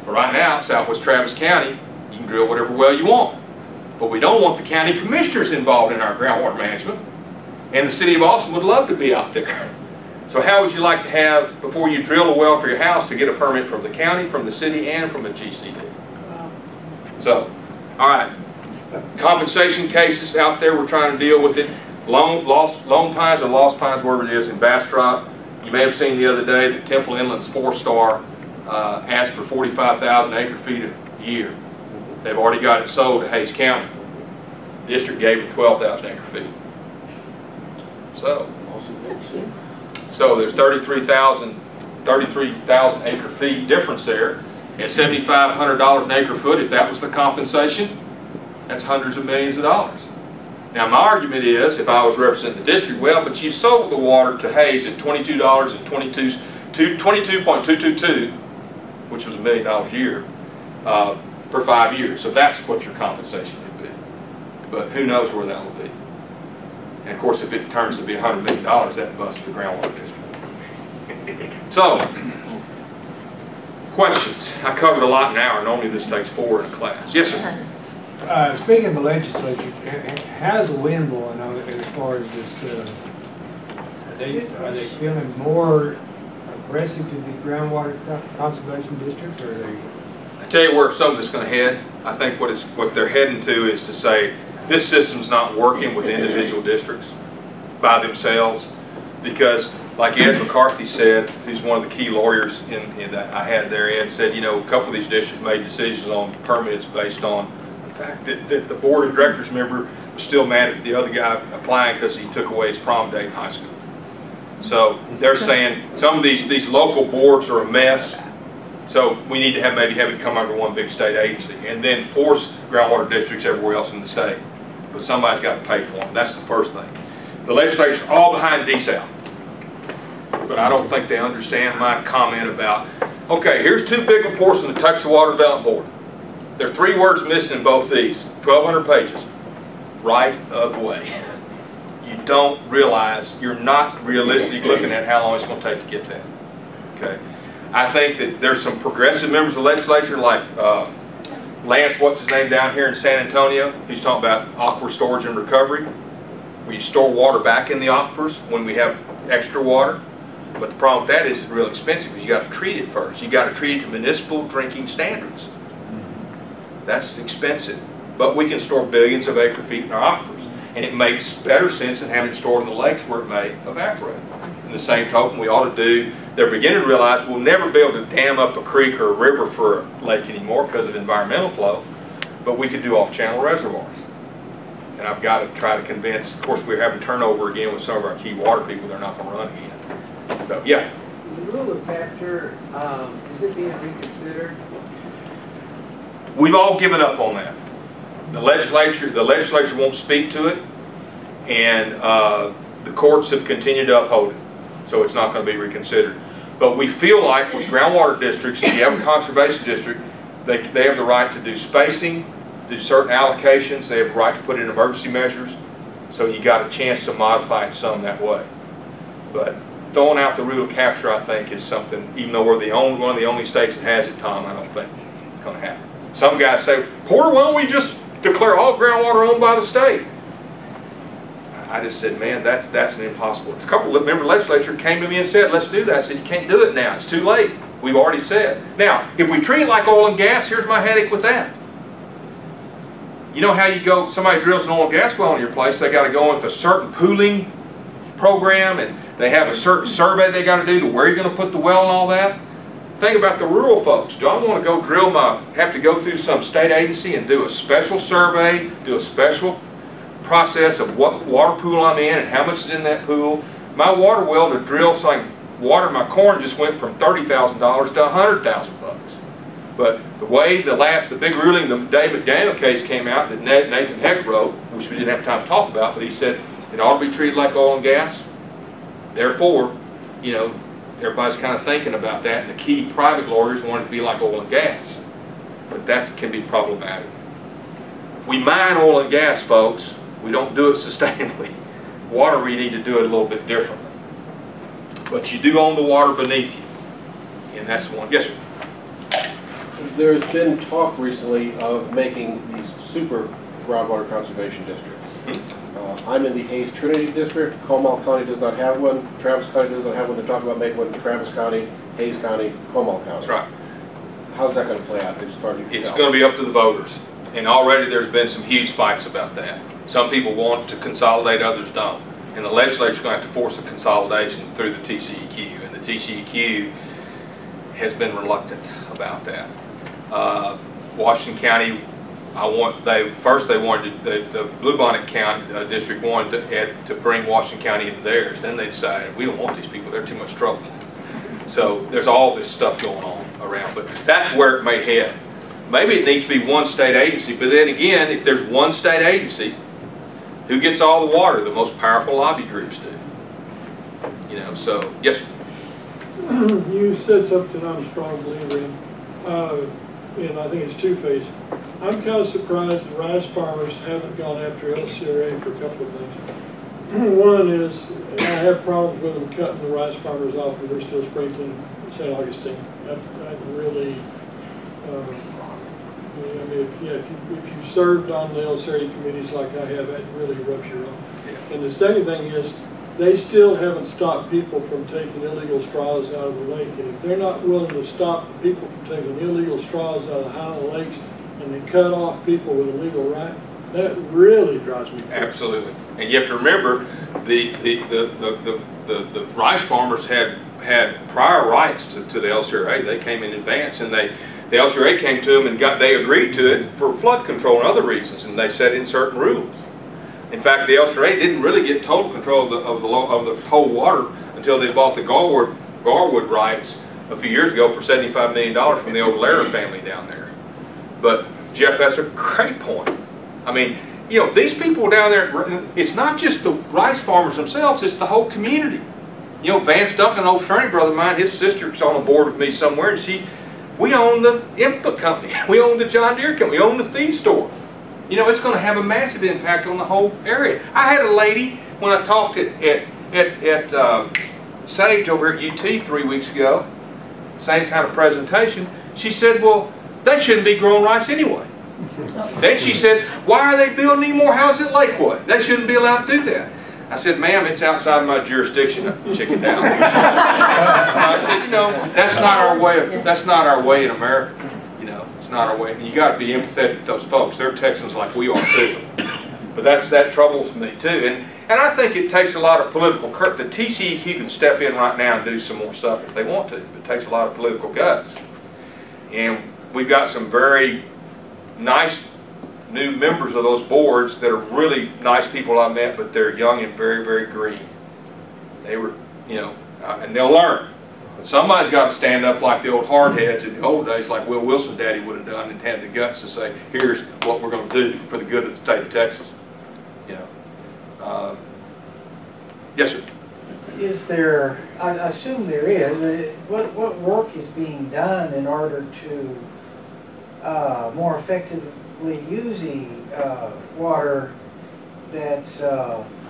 But right now, Southwest Travis County, you can drill whatever well you want. But we don't want the county commissioners involved in our groundwater management. And the city of Austin would love to be out there. So how would you like to have, before you drill a well for your house, to get a permit from the county, from the city, and from the GCD? So, all right. Compensation cases out there, we're trying to deal with it. Lone Pines or Lost Pines, wherever it is, in Bastrop. You may have seen the other day that Temple Inland's 4-star asked for 45,000 acre-feet a year. They've already got it sold to Hays County. The district gave them 12,000 acre-feet. So there's 33,000 acre-feet difference there, and $7,500 an acre-foot. If that was the compensation, that's hundreds of millions of dollars. Now my argument is, if I was representing the district, well, but you sold the water to Hays at $22.222, which was $1 million a year, for 5 years. So that's what your compensation would be. But who knows where that will be. And of course, if it turns to be $100 million, that busts the groundwater district. So, questions. I covered a lot in an hour. Normally this takes 4 in a class. Yes, sir. Speaking of the legislature, how's the wind blowing on it as far as this? Are they feeling more aggressive to the groundwater conservation districts, or are they? I tell you where some of it's going to head. I think what they're heading to is to say this system's not working with individual districts by themselves, because like Ed McCarthy said, who's one of the key lawyers that I had there, Ed said, you know, a couple of these districts made decisions on permits based on the fact that the board of directors member was still mad at the other guy applying because he took away his prom date in high school. So they're saying some of these local boards are a mess. So we need to maybe have it come under one big state agency and then force groundwater districts everywhere else in the state. But somebody's got to pay for them. That's the first thing. The legislature's all behind DSAL. But I don't think they understand my comment about, okay, here's too big a portion to touch the Water Development Board. There are 3 words missing in both these, 1,200 pages. Right of way. You don't realize, you're not realistically looking at how long it's going to take to get that. Okay. I think that there's some progressive members of the legislature like Lance, what's his name, down here in San Antonio. He's talking about aquifer storage and recovery. We store water back in the aquifers when we have extra water. But the problem with that is it's real expensive because you got to treat it first. You got to treat it to municipal drinking standards. That's expensive. But we can store billions of acre-feet in our aquifers. And it makes better sense than having it stored in the lakes where it may evaporate. In the same token, we ought to do, they're beginning to realize we'll never be able to dam up a creek or a river for a lake anymore because of environmental flow, but we could do off-channel reservoirs. And I've got to try to convince, of course we're having turnover again with some of our key water people, they're not going to run again. So, yeah. The rule of capture, is it being reconsidered? We've all given up on that. The legislature won't speak to it, and the courts have continued to uphold it. So it's not going to be reconsidered. But we feel like with groundwater districts, if you have a conservation district, they have the right to do spacing, do certain allocations, they have the right to put in emergency measures. So you got a chance to modify it some that way. But throwing out the rule of capture, I think, is something, even though we're one of the only states that has it, Tom, I don't think it's going to happen. Some guys say, Porter, why don't we just declare all groundwater owned by the state? I just said, man, that's an impossible. A couple of members of the legislature came to me and said, let's do that. I said, you can't do it now. It's too late. We've already said. Now, if we treat it like oil and gas, here's my headache with that. You know how you go, somebody drills an oil and gas well in your place, they got to go with a certain pooling program, and they have a certain survey they got to do to where you're going to put the well and all that. Think about the rural folks. Do I want to go have to go through some state agency and do a special survey, do a special process of what water pool I'm in and how much is in that pool? My water well to drill so I can water my corn just went from $30,000 to $100,000. But the way the big ruling, the Dave McDaniel case came out that Nathan Heck wrote, which we didn't have time to talk about, but he said it ought to be treated like oil and gas. Therefore, you know, everybody's kind of thinking about that, and the key private lawyers want it to be like oil and gas. But that can be problematic. We mine oil and gas, folks. We don't do it sustainably. Water, we need to do it a little bit differently. But you do own the water beneath you. And that's one. Yes, sir? In There's been talk recently of making these super groundwater conservation districts. I'm in the Hayes Trinity District. Comal County does not have one. Travis County does not have one. They're talking about making one in Travis County, Hayes County, Comal County. That's right. How's that going to play out as far as you can It's tell? going to be up to the voters. And already there's been some huge fights about that. Some people want to consolidate, others don't. And the legislature's going to have to force a consolidation through the TCEQ. And the TCEQ has been reluctant about that. Washington County, first they wanted the Bluebonnet County district wanted to bring Washington County into theirs. Then they decided we don't want these people; they're too much trouble. So there's all this stuff going on around, but that's where it may head. Maybe it needs to be one state agency, but then again, if there's one state agency, who gets all the water? The most powerful lobby groups do. You know. So yes. You said something I'm a strong believer in, and I think it's two-phased. I'm kind of surprised the rice farmers haven't gone after LCRA for a couple of things. One is, I have problems with them cutting the rice farmers off and they're still sprinkling St. Augustine. That really, I mean, if you served on the LCRA committees like I have, that really rubs you wrong. And the second thing is, they still haven't stopped people from taking illegal straws out of the lake. And if they're not willing to stop people from taking illegal straws out of the Highland Lakes, and they cut off people with a legal right, that really drives me crazy. Absolutely. And you have to remember, the rice farmers had prior rights to the LCRA. They came in advance, and the LCRA came to them and they agreed to it for flood control and other reasons, and they set in certain rules. In fact, the LCRA didn't really get total control of the whole water until they bought the Garwood rights a few years ago for $75 million from the old Lehrer family down there. But Jeff, that's a great point. I mean, you know, these people down there, it's not just the rice farmers themselves, it's the whole community. You know, Vance Duncan, an old fraternity brother of mine, his sister's on a board with me somewhere, and we own the input company, we own the John Deere company, we own the feed store. You know, it's going to have a massive impact on the whole area. I had a lady, when I talked at Sage over at UT 3 weeks ago, same kind of presentation, she said, well, they shouldn't be growing rice anyway. Then she said, why are they building any more houses at Lakewood? They shouldn't be allowed to do that. I said, ma'am, it's outside my jurisdiction. Check it down. I said, you know, that's not our way in America. You know, it's not our way. And you got to be empathetic to those folks. They're Texans like we are too. But that troubles me too. And I think it takes a lot of political courage. The TCEQ can step in right now and do some more stuff if they want to. It takes a lot of political guts. And we've got some very nice new members of those boards that are really nice people I met, but they're young and very, very green. They were, you know, and they'll learn. But somebody's got to stand up like the old hardheads in the old days, like Will Wilson's daddy would have done, and had the guts to say, here's what we're going to do for the good of the state of Texas. You know. Yes, sir. Is there, I assume there is, what work is being done in order to more effectively using water that's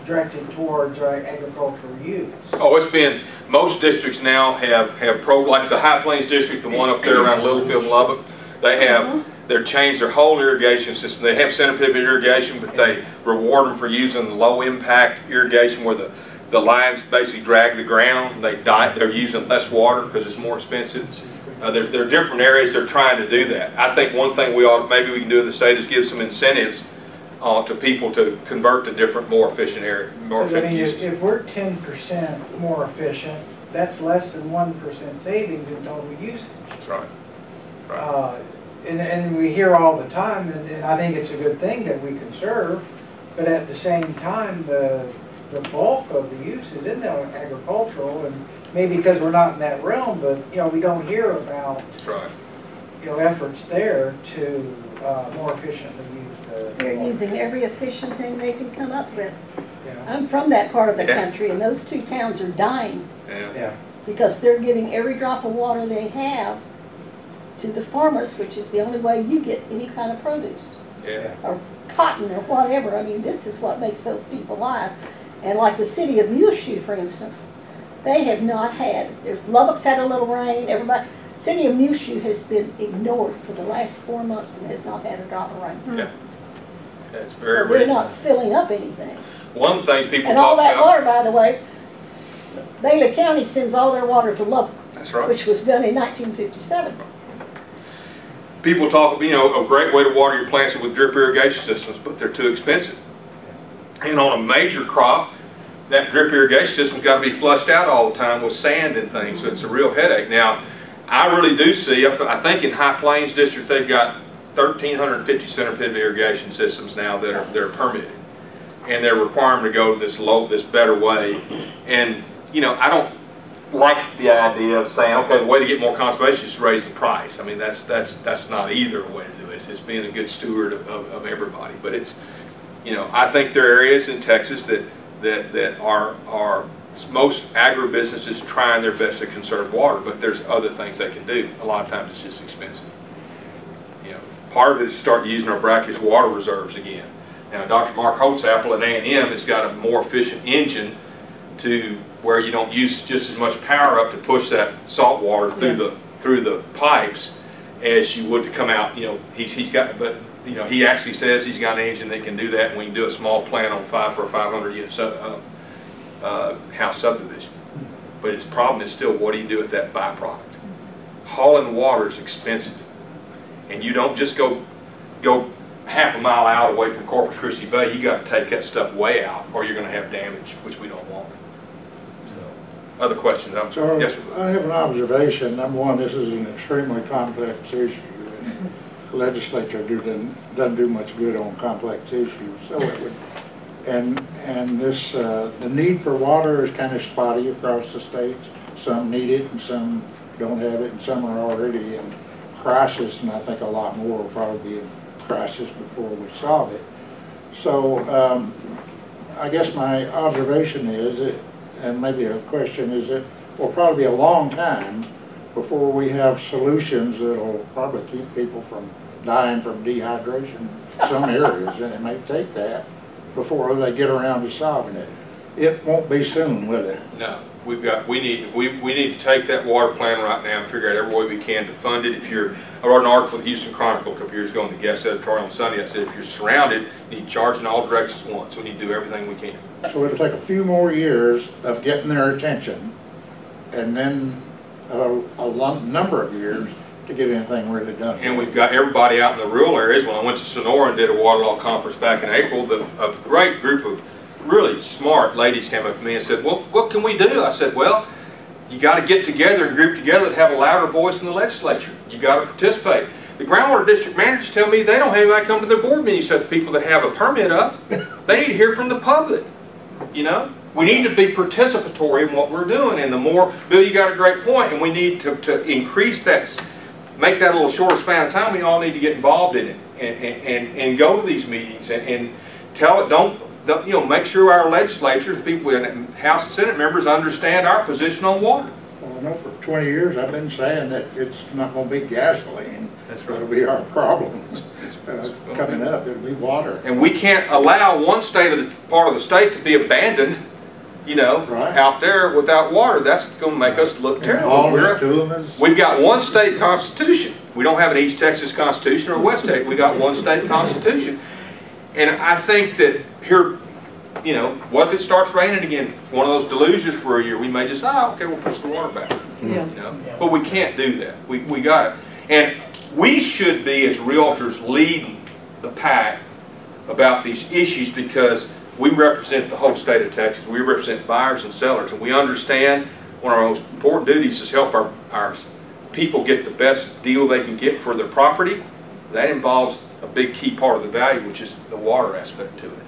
directed towards agricultural use? Oh, it's been, most districts now have like the High Plains district, the one up there around Littlefield and Lubbock, they have, they've changed their whole irrigation system. They have center pivot irrigation, but they reward them for using low impact irrigation where the lines basically drag the ground. They're using less water because it's more expensive. There are different areas they're trying to do that. I think one thing maybe we can do in the state is give some incentives to people to convert to different, more efficient uses. If we're 10% more efficient, that's less than 1% savings in total usage. That's right. Right. And we hear all the time, and I think it's a good thing that we conserve, but at the same time, the bulk of the use is in the agricultural, and maybe because we're not in that realm, but you know, we don't hear about That's right. you know, efforts there to more efficiently use the They're water. using every efficient thing they can come up with. Yeah. I'm from that part of the Yeah. country, and those two towns are dying Yeah. because they're giving every drop of water they have to the farmers, which is the only way you get any kind of produce Yeah. or cotton or whatever. I mean, this is what makes those people alive. And like the city of Muleshoe, for instance, they have not had, Lubbock's had a little rain, everybody, City of Muleshoe has been ignored for the last 4 months and has not had a drop of rain. Yeah. That's So very they're reasonable. not filling up anything. One of the things people And all talk that about. water, by the way, Bailey County sends all their water to Lubbock, That's right. which was done in 1957. People talk, you know, a great way to water your plants is with drip irrigation systems, but they're too expensive. And on a major crop, that drip irrigation system's got to be flushed out all the time with sand and things, so it's a real headache. Now, I really do see, I think in High Plains District, they've got 1,350 center pivot irrigation systems now that are permitted. And they're requiring them to go this better way. And, you know, I don't like the idea of saying, okay, the way to get more conservation is to raise the price. I mean, that's not either way to do it. It's being a good steward of everybody. But it's, you know, I think there are areas in Texas that are most agribusinesses trying their best to conserve water, but there's other things they can do. A lot of times it's just expensive. You know, part of it is start using our brackish water reserves again. Now, Dr. Mark Holtzapfel at A&M has got a more efficient engine to where you don't use just as much power up to push that salt water through the pipes as you would to come out. You know, he's got, but you know, he actually says he's got an engine that can do that, and we can do a small plant on 500 unit house subdivision. But his problem is still, what do you do with that byproduct? Hauling water is expensive, and you don't just go half a mile out away from Corpus Christi Bay. You got to take that stuff way out, or you're going to have damage, which we don't want. So, other questions? So Yes, sir. I have an observation. Number one, this is an extremely complex issue. And the legislature doesn't do much good on complex issues. So it would, and this the need for water is kind of spotty across the states. Some need it, and some don't have it, and some are already in crisis. And I think a lot more will probably be in crisis before we solve it. So I guess my observation is that, and maybe a question is, that will probably be a long time before we have solutions that'll probably keep people from dying from dehydration in some areas, and it may take that before they get around to solving it. It won't be soon, will it? No, we need to take that water plan right now and figure out every way we can to fund it. I wrote an article in the Houston Chronicle a couple years ago in the guest editorial on Sunday. I said, if you're surrounded, you need to charge in all directions at once. We need to do everything we can. So it'll take a few more years of getting their attention, and then a number of years to get anything really done. And we've got everybody out in the rural areas. When I went to Sonora and did a water law conference back in April, a great group of really smart ladies came up to me and said, well, what can we do? I said, well, you got to get together and group together to have a louder voice in the legislature. You got to participate. The groundwater district managers tell me they don't have anybody come to their board meetings except the people that have a permit up. They need to hear from the public. You know, we need to be participatory in what we're doing, and the more, Bill, you got a great point, and we need to increase that, make that a little shorter span of time. We all need to get involved in it and go to these meetings and tell it, you know, make sure our legislatures, people in House and Senate members understand our position on water. Well, I know for 20 years I've been saying that it's not going to be gasoline. That's right. It'll be our problem coming up. It'll be water. And we can't allow one part of the state to be abandoned, you know, Right. out there without water. That's going to make us look And terrible. all it to them is, We've got one state constitution. We don't have an East Texas constitution or a West Texas. We got one state constitution. And I think that here, you know, what if it starts raining again? One of those delusions for a year, we may just, okay, we'll push the water back. Yeah. You know? But we can't do that. We got it. And we should be, as realtors, leading the pack about these issues, because we represent the whole state of Texas. We represent buyers and sellers, and we understand one of our most important duties is help our people get the best deal they can get for their property. That involves a big key part of the value, which is the water aspect to it.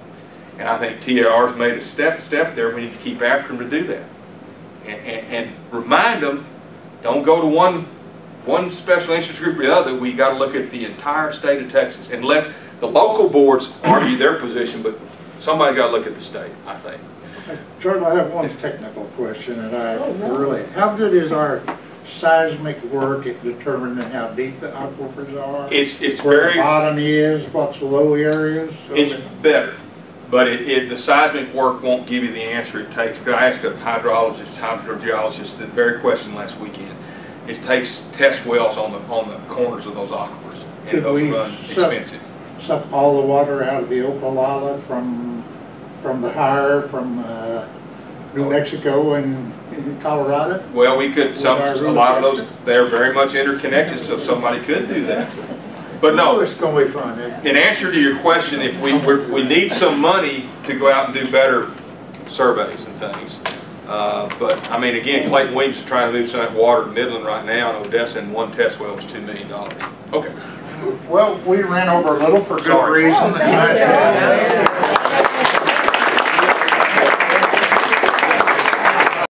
And I think TAR's made a step there. We need to keep after them to do that. And remind them, don't go to one special interest group or the other. We got to look at the entire state of Texas and let the local boards argue their position, but somebody got to look at the state, I think. Charlie, I have one technical question, and how good is our seismic work at determining how deep the aquifers are? It's where very, the bottom is, what's the low areas? So it's that- better, but the seismic work won't give you the answer it takes. I asked a hydrologist, hydrogeologist, the very question last weekend, is takes test wells on the corners of those aquifers, and Could those we run suck- expensive. Suck all the water out of the Opalala from the Higher, from New Mexico and Colorado? Well, we could, a With our lot of road those, they're very much interconnected, so somebody could do that. But no, It's gonna be fun. in answer to your question, if we need some money to go out and do better surveys and things. But, I mean, again, Clayton Williams is trying to move some of that water to Midland right now, and Odessa, and one test well was $2 million. Okay. Well, we ran over a little for good Sorry. reason. Oh, thanks, Charles.